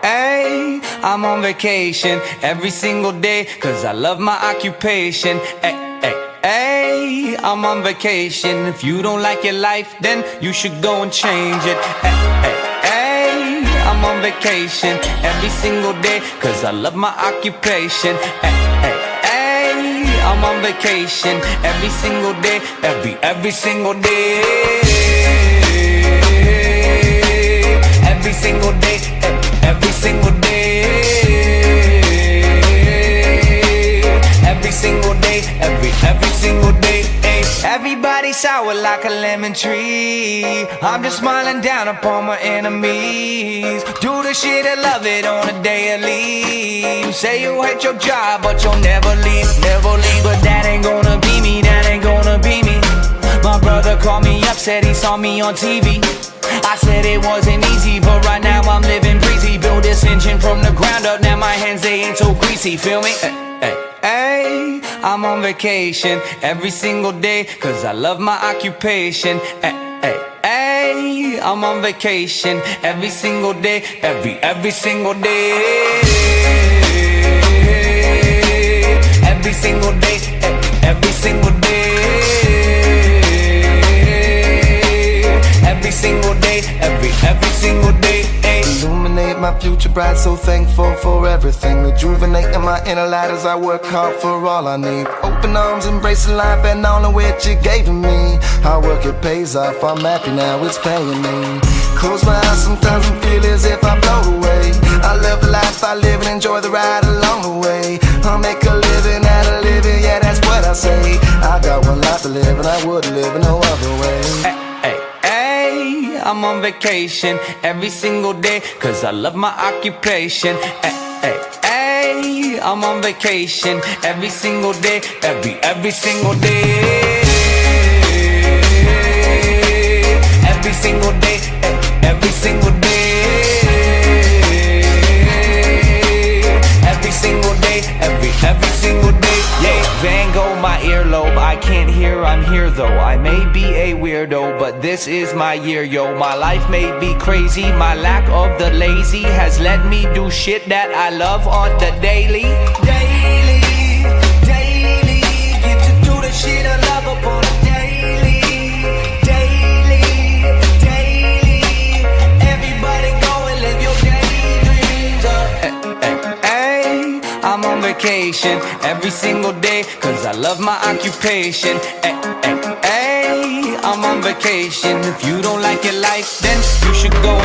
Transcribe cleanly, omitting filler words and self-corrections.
ay, I'm on vacation every single day, cause I love my occupation. Ay, ay, ay, I'm on vacation. If you don't like your life, then you should go and change it. Ay, ay, ay, I'm on vacation every single day, cause I love my occupation. Ay, ay, ay, I'm on vacation every single day, every single day. Every single day, every single day. Every single day, every single day. Everybody sour like a lemon tree. I'm just smiling down upon my enemies. Do the shit I love it on a daily. You say you hate your job, but you'll never leave, never leave. But that ain't gonna be me, that ain't gonna be me. My brother called me up, said he saw me on TV. I said it wasn't easy, but right now I'm living breezy. Build this engine from the ground up, now my hands, they ain't so greasy, feel me? Ay, I'm on vacation every single day, cause I love my occupation. Ay, ay, ay, I'm on vacation every single day, every single day. Every single day, every single day. Every single day, every single day. Illuminate my future bright, so thankful for everything. Rejuvenating my inner light as I work hard for all I need. Open arms, embracing life and all of which you gave to me. Hard work, it pays off, I'm happy now, it's paying me. Close my eyes sometimes and feel as if I float away. I love the life I live and enjoy the ride along the way. I'll make a living out of living, yeah, that's what I say. I got one life to live and I wouldn't live in no other way. I'm on vacation every single day, cause I love my occupation. Ay, ay, ay, I'm on vacation every single day, every single day. Every single day, every single day. Every single day, every single day. Yeah, Van Gogh, my earlobe, I can't hear, I'm here though. I may be a weirdo, but this is my year, yo. My life may be crazy, my lack of the lazy has let me do shit that I love on the daily. Daily, daily, get to do the shit I love upon a daily. Daily, daily, everybody go and live your daydreams up. I'm on vacation every single day, cause I love my occupation. Ay, ay, ay, I'm on vacation. If you don't like your life, then you should go